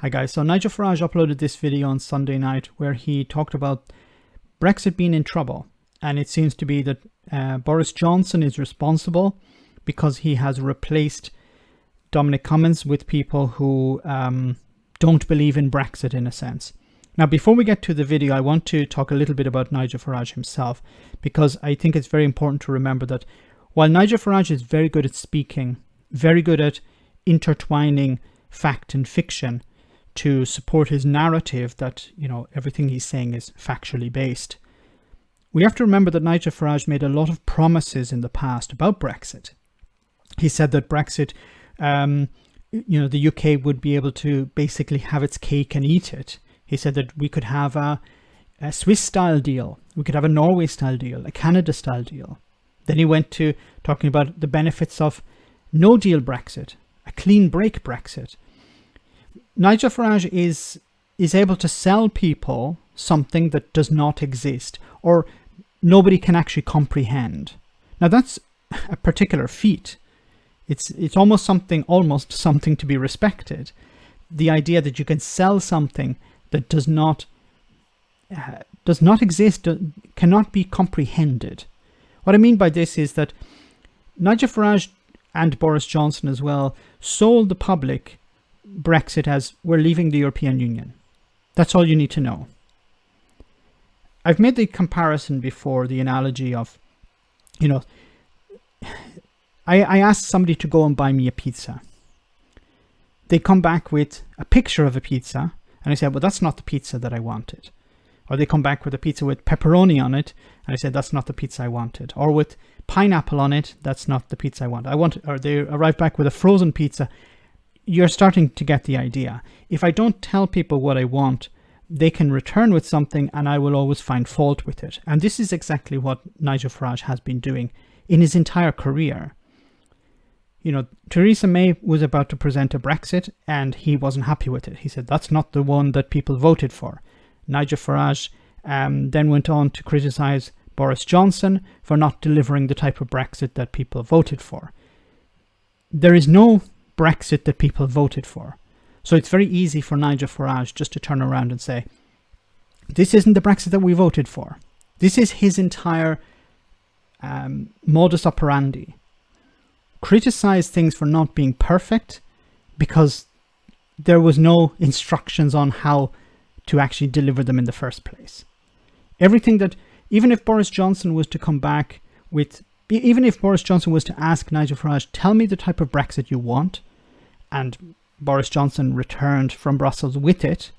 Hi guys, so Nigel Farage uploaded this video on Sunday night where he talked about Brexit being in trouble, and it seems to be that Boris Johnson is responsible because he has replaced Dominic Cummings with people who don't believe in Brexit in a sense. Now, before we get to the video, I want to talk a little bit about Nigel Farage himself, because I think it's very important to remember that while Nigel Farage is very good at speaking, very good at intertwining fact and fiction to support his narrative that, you know, everything he's saying is factually based, we have to remember that Nigel Farage made a lot of promises in the past about Brexit. He said that Brexit, the UK would be able to basically have its cake and eat it. He said that we could have a Swiss-style deal, we could have a Norway-style deal, a Canada-style deal. Then he went to talking about the benefits of no-deal Brexit, a clean break Brexit. Nigel Farage is able to sell people something that does not exist or nobody can actually comprehend. Now that's a particular feat. It's almost something to be respected. The idea that you can sell something that does not exist, cannot be comprehended. What I mean by this is that Nigel Farage and Boris Johnson as well sold the public Brexit as we're leaving the European Union. That's all you need to know. I've made the comparison before, the analogy of, I asked somebody to go and buy me a pizza. They come back with a picture of a pizza, and I said, well, that's not the pizza that I wanted. Or they come back with a pizza with pepperoni on it, and I said, that's not the pizza I wanted. Or with pineapple on it, that's not the pizza I want. Or they arrive back with a frozen pizza. You're starting to get the idea. If I don't tell people what I want, they can return with something and I will always find fault with it. And this is exactly what Nigel Farage has been doing in his entire career. Theresa May was about to present a Brexit and he wasn't happy with it. He said, that's not the one that people voted for. Nigel Farage then went on to criticize Boris Johnson for not delivering the type of Brexit that people voted for. There is no Brexit that people voted for. So it's very easy for Nigel Farage just to turn around and say, this isn't the Brexit that we voted for. This is his entire modus operandi. Criticize things for not being perfect because there was no instructions on how to actually deliver them in the first place. Everything that, even if Boris Johnson was to come back with, even if Boris Johnson was to ask Nigel Farage, tell me the type of Brexit you want, and Boris Johnson returned from Brussels with it,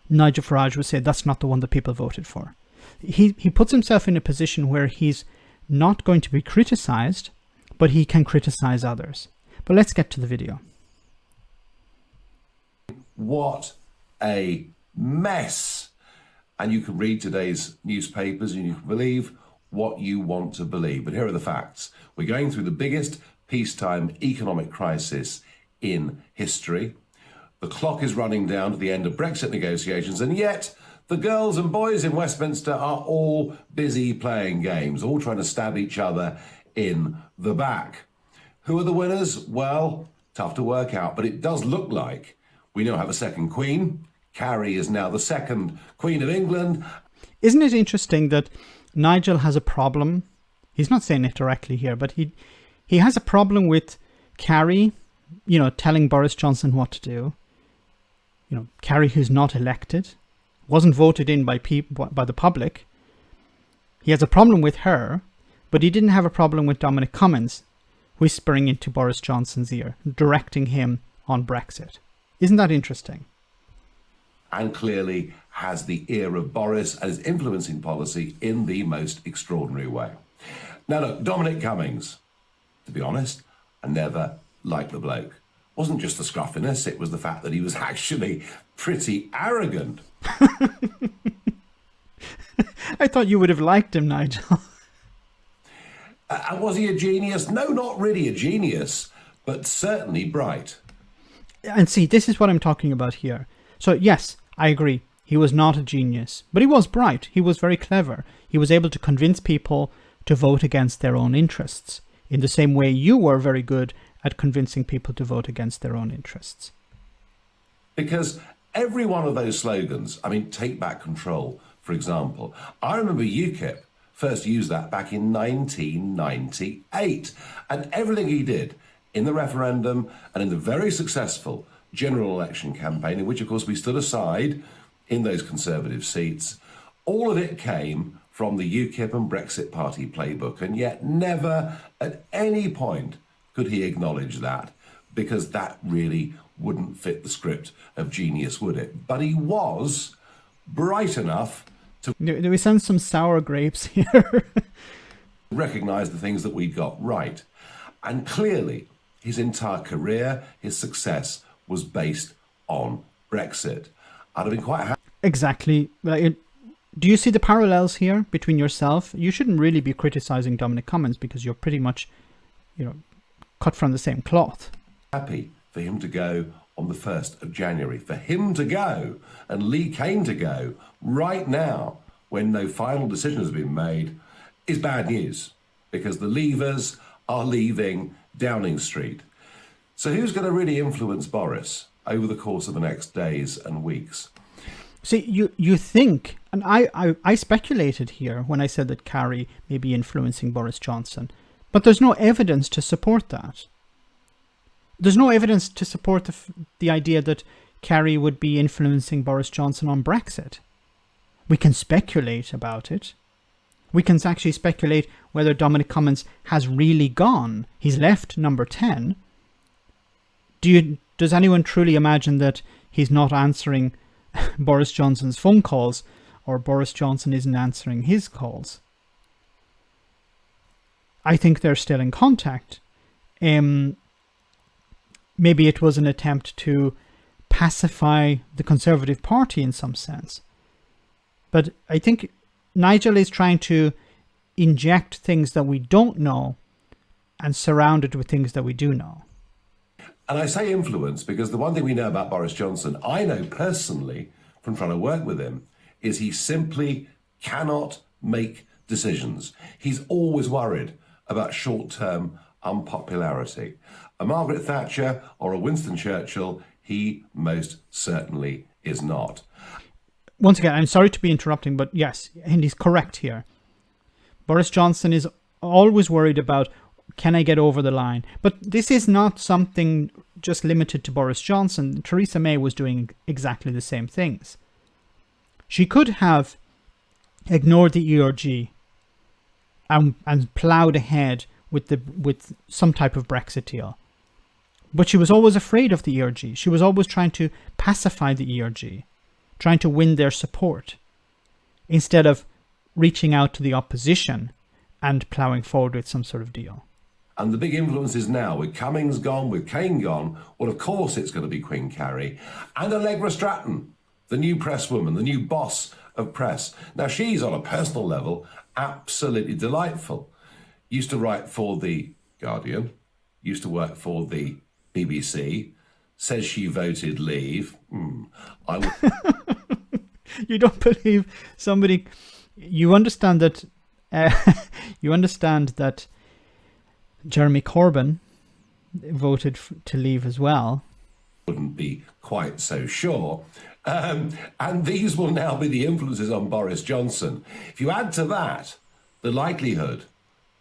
Nigel Farage would say, that's not the one that people voted for. He puts himself in a position where he's not going to be criticized, but he can criticize others. But let's get to the video. What a mess. And you can read today's newspapers and you can believe what you want to believe. But here are the facts. We're going through the biggest peacetime economic crisis in history. The clock is running down to the end of Brexit negotiations, and yet the girls and boys in Westminster are all busy playing games, all trying to stab each other in the back. Who are the winners? Well, tough to work out, but it does look like we now have a second queen. Carrie is now the second Queen of England. Isn't it interesting that Nigel has a problem? He's not saying it directly here, but he has a problem with Carrie, telling Boris Johnson what to do. Carrie, who's not elected, wasn't voted in by the public. He has a problem with her, but he didn't have a problem with Dominic Cummings whispering into Boris Johnson's ear, directing him on Brexit. Isn't that interesting? And clearly has the ear of Boris and is influencing policy in the most extraordinary way. Now look, Dominic Cummings, to be honest, I never liked the bloke. It wasn't just the scruffiness, it was the fact that he was actually pretty arrogant. I thought you would have liked him, Nigel. And was he a genius? No, not really a genius, but certainly bright. And see, this is what I'm talking about here. So yes, I agree. He was not a genius, but he was bright. He was very clever. He was able to convince people to vote against their own interests in the same way you were very good at convincing people to vote against their own interests. Because Every one of those slogans, I mean, take back control, for example. I remember UKIP first used that back in 1998. And everything he did in the referendum and in the very successful general election campaign, in which, of course, we stood aside in those Conservative seats, all of it came from the UKIP and Brexit Party playbook. And yet never at any point could he acknowledge that, because that really wouldn't fit the script of genius, would it? But he was bright enough to... Do we send some sour grapes here? recognise the things that we'd got right. And clearly, his entire career, his success, was based on Brexit. I'd have been quite happy. Exactly. Do you see the parallels here between yourself? You shouldn't really be criticising Dominic Cummings, because you're pretty much, cut from the same cloth. Happy for him to go on the 1st of January, for him to go and Lee Kane to go right now when no final decision has been made is bad news, because the Leavers are leaving Downing Street. So who's going to really influence Boris over the course of the next days and weeks? See, you think, and I speculated here when I said that Carrie may be influencing Boris Johnson, but there's no evidence to support that. There's no evidence to support the idea that Carrie would be influencing Boris Johnson on Brexit. We can speculate about it. We can actually speculate whether Dominic Cummings has really gone. He's left number 10. Does anyone truly imagine that he's not answering Boris Johnson's phone calls, or Boris Johnson isn't answering his calls? I think they're still in contact. Maybe it was an attempt to pacify the Conservative Party in some sense. But I think Nigel is trying to inject things that we don't know and surround it with things that we do know. And I say influence because the one thing we know about Boris Johnson, I know personally from trying to work with him, is he simply cannot make decisions. He's always worried about short-term unpopularity. A Margaret Thatcher or a Winston Churchill, he most certainly is not. Once again, I'm sorry to be interrupting, but yes, and he's correct here. Boris Johnson is always worried about, can I get over the line? But this is not something just limited to Boris Johnson. Theresa May was doing exactly the same things. She could have ignored the ERG and ploughed ahead with some type of Brexit deal. But she was always afraid of the ERG. She was always trying to pacify the ERG, trying to win their support, instead of reaching out to the opposition and ploughing forward with some sort of deal. And the big influences now, with Cummings gone, with Kane gone, well, of course it's going to be Queen Carrie. And Allegra Stratton, the new presswoman, the new boss of press. Now, she's on a personal level absolutely delightful. Used to write for The Guardian, used to work for the BBC, says she voted Leave. You don't believe somebody... You understand that Jeremy Corbyn voted to leave as well. Wouldn't be quite so sure. And these will now be the influences on Boris Johnson. If you add to that the likelihood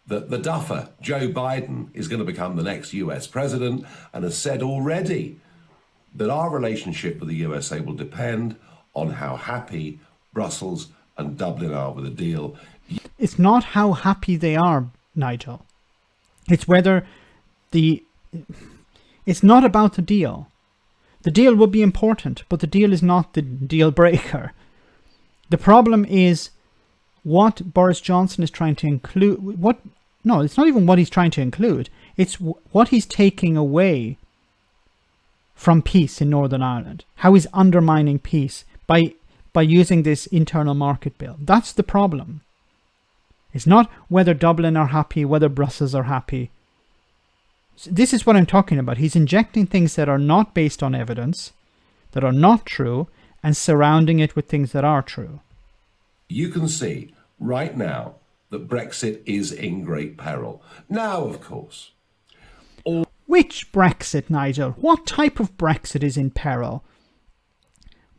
that the duffer, Joe Biden, is going to become the next US president and has said already that our relationship with the USA will depend on how happy Brussels and Dublin are with a deal. It's not how happy they are, Nigel. It's whether it's not about the deal. The deal will be important, but the deal is not the deal breaker. The problem is what Boris Johnson is trying to include. It's not even what he's trying to include. It's what he's taking away from peace in Northern Ireland. How he's undermining peace by using this internal market bill. That's the problem. It's not whether Dublin are happy, whether Brussels are happy. This is what I'm talking about. He's injecting things that are not based on evidence, that are not true, and surrounding it with things that are true. You can see right now that Brexit is in great peril. Now, of course. Which Brexit, Nigel? What type of Brexit is in peril?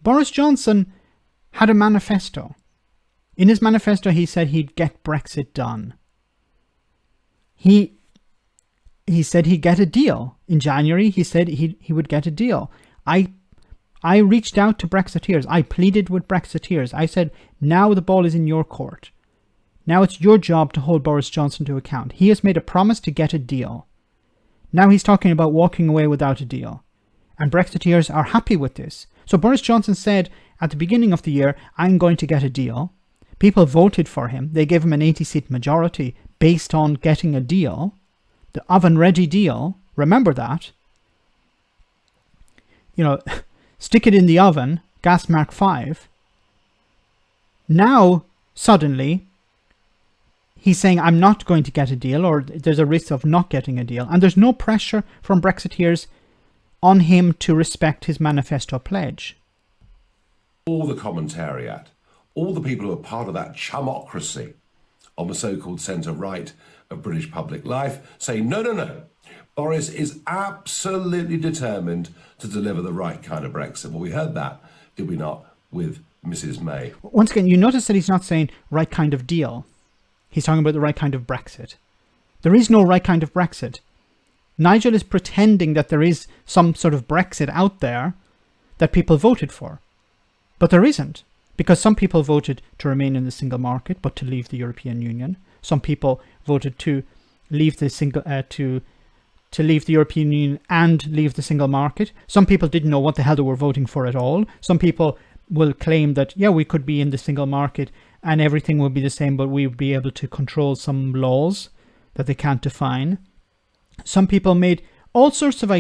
Boris Johnson had a manifesto. In his manifesto, he said he'd get Brexit done. He said he'd get a deal. In January, he said he would get a deal. I reached out to Brexiteers. I pleaded with Brexiteers. I said, now the ball is in your court. Now it's your job to hold Boris Johnson to account. He has made a promise to get a deal. Now he's talking about walking away without a deal. And Brexiteers are happy with this. So Boris Johnson said at the beginning of the year, I'm going to get a deal. People voted for him. They gave him an 80-seat majority based on getting a deal. The oven-ready deal. Remember that. You know, stick it in the oven, gas mark 5. Now, suddenly, he's saying, I'm not going to get a deal, or there's a risk of not getting a deal. And there's no pressure from Brexiteers on him to respect his manifesto pledge. All the commentariat, all the people who are part of that chumocracy on the so-called centre-right of British public life say, no. Boris is absolutely determined to deliver the right kind of Brexit. Well, we heard that, did we not, with Mrs. May? Once again, you notice that he's not saying right kind of deal. He's talking about the right kind of Brexit. There is no right kind of Brexit. Nigel is pretending that there is some sort of Brexit out there that people voted for. But there isn't, because some people voted to remain in the single market, but to leave the European Union. Some people voted to leave the to leave the European Union and leave the single market. Some people didn't know what the hell they were voting for at all. Some people will claim that, yeah, we could be in the single market and everything will be the same, but we would be able to control some laws that they can't define. Some people made all sorts of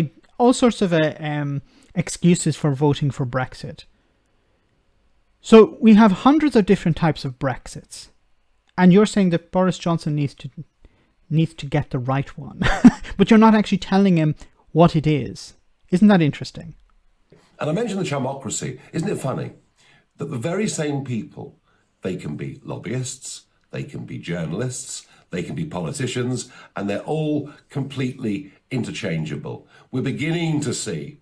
excuses for voting for Brexit. So we have hundreds of different types of Brexits. And you're saying that Boris Johnson needs to get the right one. But you're not actually telling him what it is. Isn't that interesting? And I mentioned the chumocracy. Isn't it funny that the very same people, they can be lobbyists, they can be journalists, they can be politicians, and they're all completely interchangeable. We're beginning to see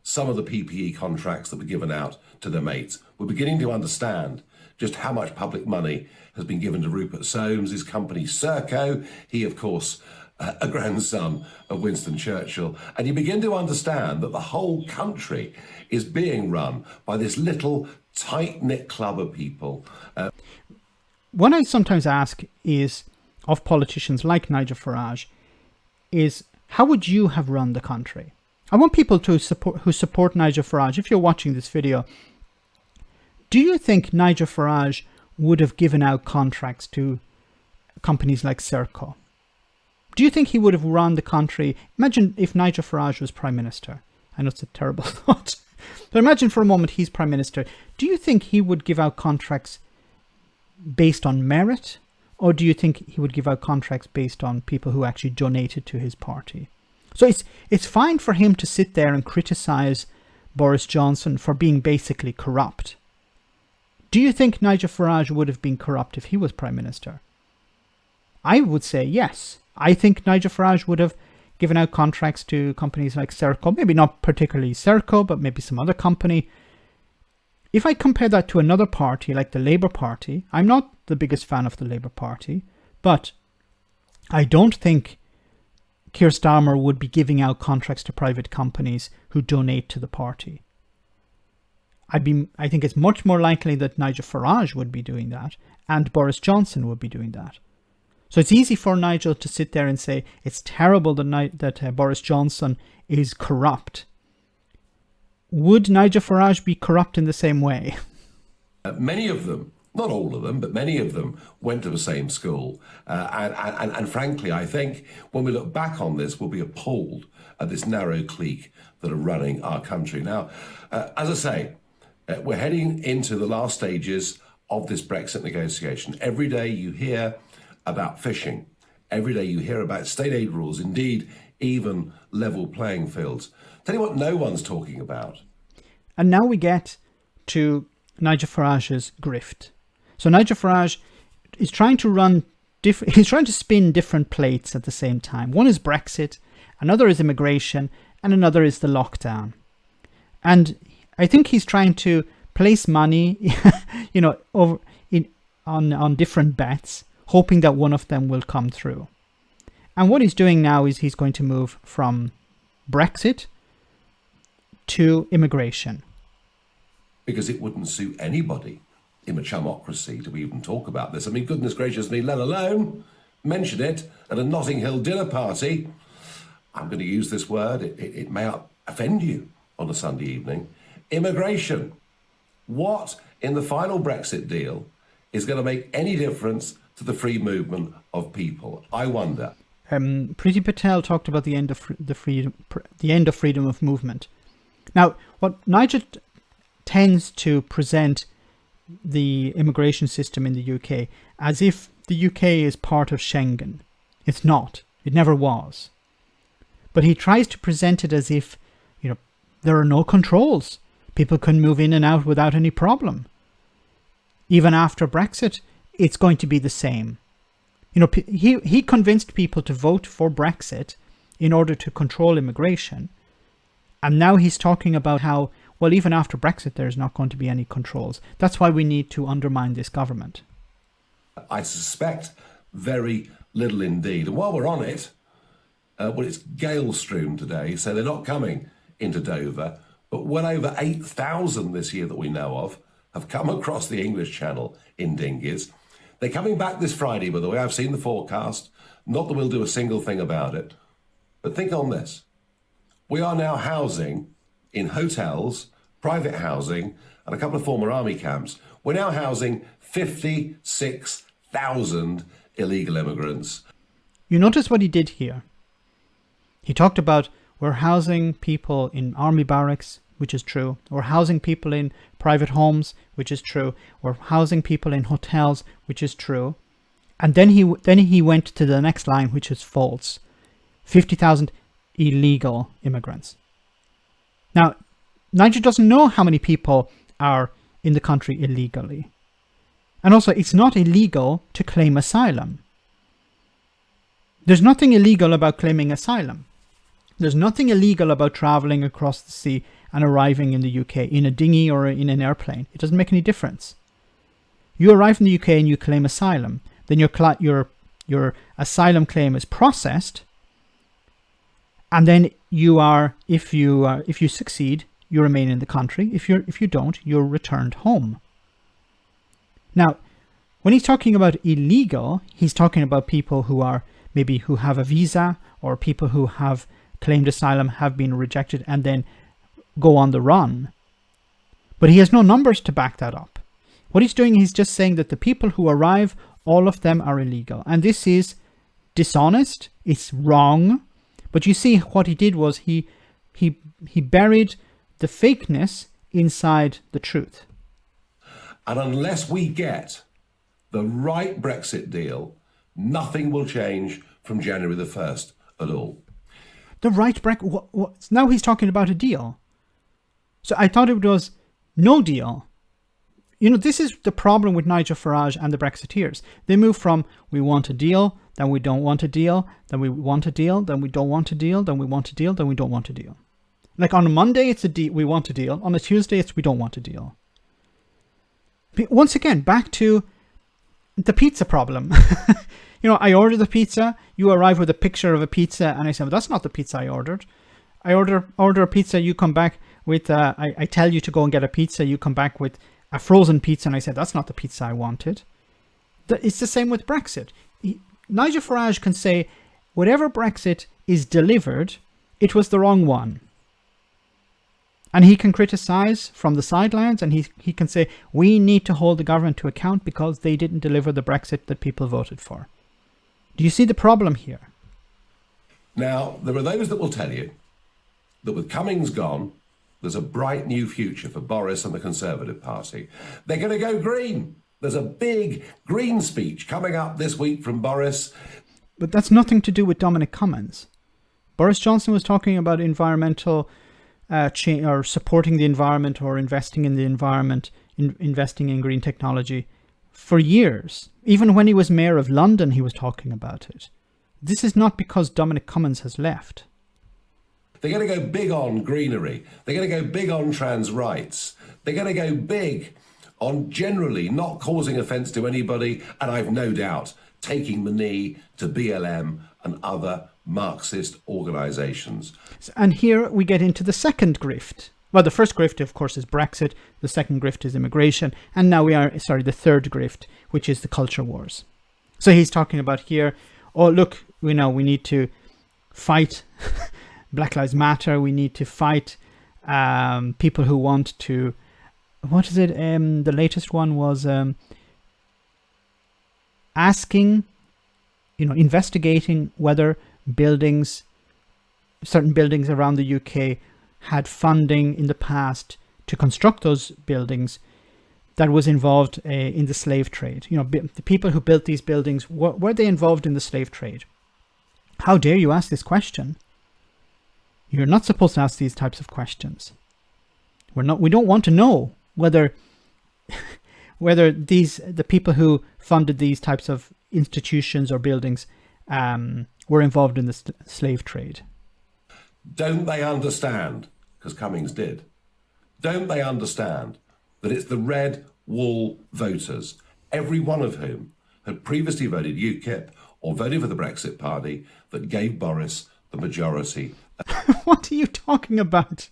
some of the PPE contracts that were given out to their mates. We're beginning to understand just how much public money has been given to Rupert Soames, his company Serco. He, of course, a grandson of Winston Churchill. And you begin to understand that the whole country is being run by this little tight-knit club of people. What I sometimes ask is, of politicians like Nigel Farage, is how would you have run the country? I want people to support Nigel Farage. If you're watching this video, do you think Nigel Farage would have given out contracts to companies like Serco? Do you think he would have run the country? Imagine if Nigel Farage was Prime Minister. I know it's a terrible thought. But imagine for a moment he's Prime Minister. Do you think he would give out contracts based on merit? Or do you think he would give out contracts based on people who actually donated to his party? So it's fine for him to sit there and criticize Boris Johnson for being basically corrupt. Do you think Nigel Farage would have been corrupt if he was Prime Minister? I would say yes. I think Nigel Farage would have given out contracts to companies like Serco, maybe not particularly Serco, but maybe some other company. If I compare that to another party like the Labour Party, I'm not the biggest fan of the Labour Party, but I don't think Keir Starmer would be giving out contracts to private companies who donate to the party. I think it's much more likely that Nigel Farage would be doing that and Boris Johnson would be doing that. So it's easy for Nigel to sit there and say it's terrible that Boris Johnson is corrupt. Would Nigel Farage be corrupt in the same way? Many of them, not all of them, but many of them went to the same school. And frankly, I think when we look back on this, we'll be appalled at this narrow clique that are running our country. Now, as I say, we're heading into the last stages of this Brexit negotiation. Every day you hear about fishing. Every day you hear about state aid rules, indeed, even level playing fields. Tell you what no one's talking about. And now we get to Nigel Farage's grift. So Nigel Farage is trying to he's trying to spin different plates at the same time. One is Brexit, another is immigration, and another is the lockdown. And I think he's trying to place money, on different bets, hoping that one of them will come through. And what he's doing now is he's going to move from Brexit to immigration. Because it wouldn't suit anybody in a chumocracy to even talk about this. I mean, goodness gracious me, let alone mention it at a Notting Hill dinner party. I'm going to use this word. It may offend you on a Sunday evening. Immigration. What in the final Brexit deal is going to make any difference to the free movement of people? I wonder. Priti Patel talked about the end of freedom of movement. Now, what Nigel tends to present the immigration system in the UK as if the UK is part of Schengen. It's not. It never was. But he tries to present it as if, there are no controls. People can move in and out without any problem. Even after Brexit, it's going to be the same. He convinced people to vote for Brexit in order to control immigration. And now he's talking about how, well, even after Brexit, there's not going to be any controls. That's why we need to undermine this government. I suspect very little indeed. And while we're on it, it's gale strewn today, so they're not coming into Dover, but well over 8,000 this year that we know of have come across the English Channel in dinghies. They're coming back this Friday, by the way. I've seen the forecast. Not that we'll do a single thing about it. But think on this. We are now housing in hotels, private housing, and a couple of former army camps. We're now housing 56,000 illegal immigrants. You notice what he did here. He talked about we're housing people in army barracks, which is true. We're housing people in private homes, which is true. We're housing people in hotels, which is true. And then he went to the next line, which is false. 50,000 illegal immigrants. Now, Nigel doesn't know how many people are in the country illegally. And also, it's not illegal to claim asylum. There's nothing illegal about claiming asylum. There's nothing illegal about traveling across the sea and arriving in the UK in a dinghy or in an airplane. It doesn't make any difference. You arrive in the UK and you claim asylum. Then your asylum claim is processed. And then if you succeed, you remain in the country. If you don't, you're returned home. Now, when he's talking about illegal, he's talking about people who have a visa, or people who have claimed asylum, have been rejected, and then go on the run. But he has no numbers to back that up. What he's doing, he's just saying that the people who arrive, all of them are illegal. And this is dishonest. It's wrong. But you see, what he did was he buried the fakeness inside the truth. And unless we get the right Brexit deal, nothing will change from January the 1st at all. The right Brexit? Now he's talking about a deal. So I thought it was no deal. This is the problem with Nigel Farage and the Brexiteers. They move from we want a deal, then we don't want a deal, then we want a deal, then we don't want a deal, then we want a deal, then we don't want a deal. Like on a Monday, it's we want a deal. On a Tuesday, it's we don't want a deal. Once again, back to the pizza problem. I order the pizza, you arrive with a picture of a pizza, and I say, well, that's not the pizza I ordered. I order a pizza, you come back with, I tell you to go and get a pizza, you come back with a frozen pizza, and I said, that's not the pizza I wanted. It's the same with Brexit. Nigel Farage can say, whatever Brexit is delivered, it was the wrong one. And he can criticize from the sidelines, and he can say, we need to hold the government to account because they didn't deliver the Brexit that people voted for. Do you see the problem here? Now, there are those that will tell you that with Cummings gone, there's a bright new future for Boris and the Conservative Party. They're going to go green. There's a big green speech coming up this week from Boris. But that's nothing to do with Dominic Cummings. Boris Johnson was talking about environmental change, or supporting the environment, or investing in the environment, investing in green technology for years. Even when he was mayor of London, he was talking about it. This is not because Dominic Cummings has left. They're going to go big on greenery. They're going to go big on trans rights. They're going to go big on generally not causing offence to anybody, and I've no doubt taking the knee to BLM and other Marxist organisations. And here we get into the second grift. Well, the first grift, of course, is Brexit. The second grift is immigration. And now the third grift, which is the culture wars. So he's talking about here, oh, look, we need to fight Black Lives Matter. We need to fight people who want to, what is it? The latest one was investigating whether certain buildings around the UK had funding in the past to construct those buildings that was involved in the slave trade. The people who built these buildings, were they involved in the slave trade? How dare you ask this question? You're not supposed to ask these types of questions. We don't want to know whether the people who funded these types of institutions or buildings were involved in the slave trade. Don't they understand, because Cummings did, don't they understand that it's the red wall voters, every one of whom had previously voted UKIP or voted for the Brexit Party, that gave Boris the majority? What are you talking about?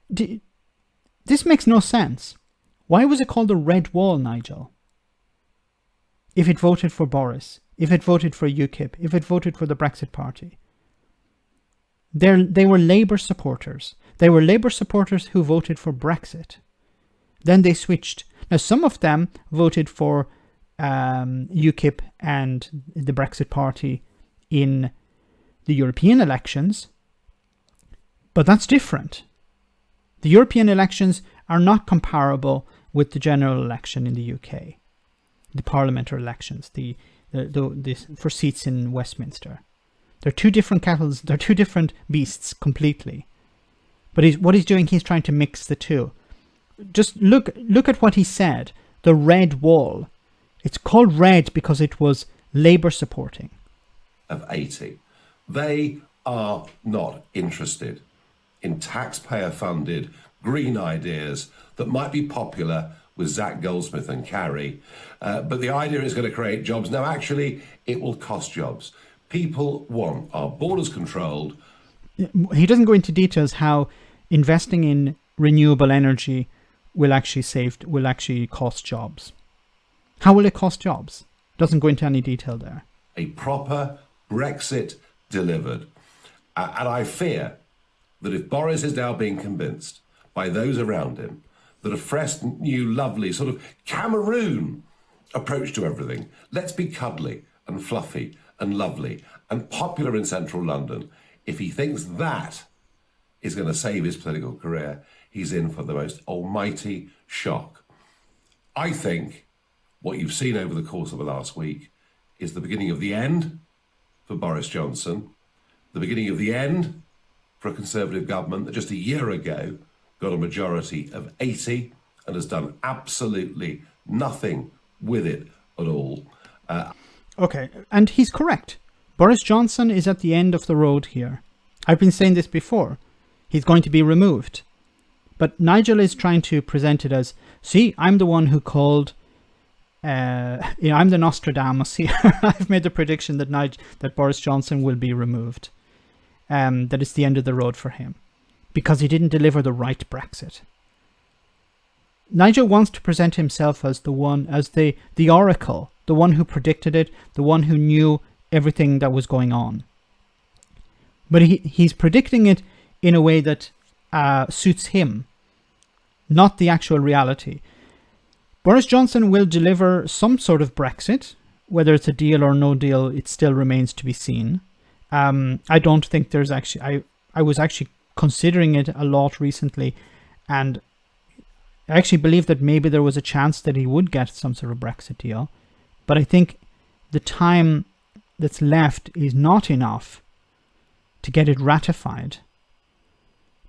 This makes no sense. Why was it called the red wall, Nigel? If it voted for Boris, if it voted for UKIP, if it voted for the Brexit Party. They were Labour supporters. They were Labour supporters who voted for Brexit. Then they switched. Now, some of them voted for UKIP and the Brexit Party in the European elections, but that's different. The European elections are not comparable with the general election in the UK, the parliamentary elections, the for seats in Westminster. They're two different kettles. They're two different beasts completely. But what he's doing, he's trying to mix the two. Just look at what he said. The red wall. It's called red because it was Labour supporting. Of 80. They are not interested in taxpayer-funded green ideas that might be popular with Zach Goldsmith and Carrie, but the idea is going to create jobs. No, actually, it will cost jobs. People want our borders controlled. He doesn't go into details how investing in renewable energy will actually cost jobs. How will it cost jobs? Doesn't go into any detail there. A proper Brexit delivered. And I fear that if Boris is now being convinced by those around him that a fresh, new, lovely sort of Cameroon approach to everything, let's be cuddly and fluffy and lovely and popular in central London, if he thinks that is going to save his political career, he's in for the most almighty shock. I think what you've seen over the course of the last week is the beginning of the end for Boris Johnson, the beginning of the end for a Conservative government that just a year ago got a majority of 80 and has done absolutely nothing with it at all. Okay, and he's correct. Boris Johnson is at the end of the road here. I've been saying this before. He's going to be removed. But Nigel is trying to present it as, see, I'm the one who called, I'm the Nostradamus here. I've made the prediction that Boris Johnson will be removed. That it's the end of the road for him. Because he didn't deliver the right Brexit. Nigel wants to present himself as the oracle, the one who predicted it, the one who knew everything that was going on. But he's predicting it in a way that suits him, not the actual reality. Boris Johnson will deliver some sort of Brexit, whether it's a deal or no deal, it still remains to be seen. I don't think there's actually, I was actually considering it a lot recently, and I actually believe that maybe there was a chance that he would get some sort of Brexit deal. But I think the time that's left is not enough to get it ratified,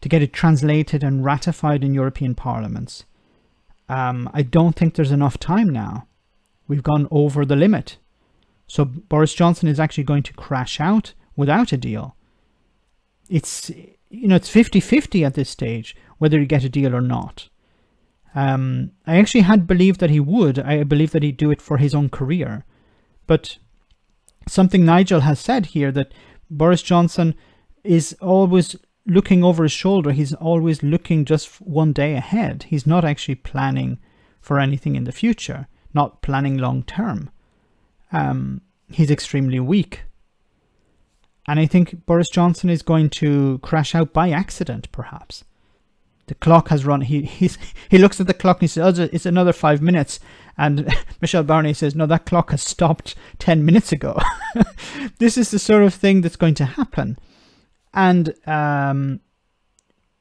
to get it translated and ratified in European parliaments. I don't think there's enough time now. We've gone over the limit. So Boris Johnson is actually going to crash out without a deal. it's 50-50 at this stage whether you get a deal or not. I actually had believed that he would. I believe that he'd do it for his own career. But something Nigel has said here, that Boris Johnson is always looking over his shoulder. He's always looking just one day ahead. He's not actually planning for anything in the future, not planning long term. He's extremely weak. And I think Boris Johnson is going to crash out by accident, perhaps. The clock has run. He looks at the clock and he says, oh, it's another 5 minutes. And Michel Barnier says, no, that clock has stopped 10 minutes ago. This is the sort of thing that's going to happen. And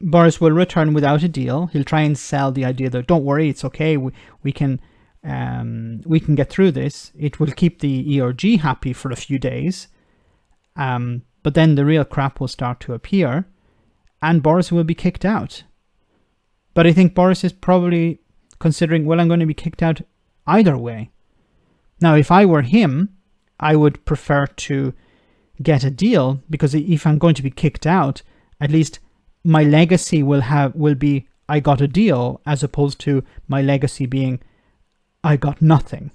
Boris will return without a deal. He'll try and sell the idea that, don't worry, it's okay. We can get through this. It will keep the ERG happy for a few days. But then the real crap will start to appear and Boris will be kicked out. But I think Boris is probably considering, well, I'm going to be kicked out either way. Now, if I were him, I would prefer to get a deal, because if I'm going to be kicked out, at least my legacy will be I got a deal, as opposed to my legacy being I got nothing.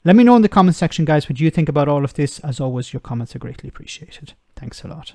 Let me know in the comment section, guys, what you think about all of this. As always, your comments are greatly appreciated. Thanks a lot.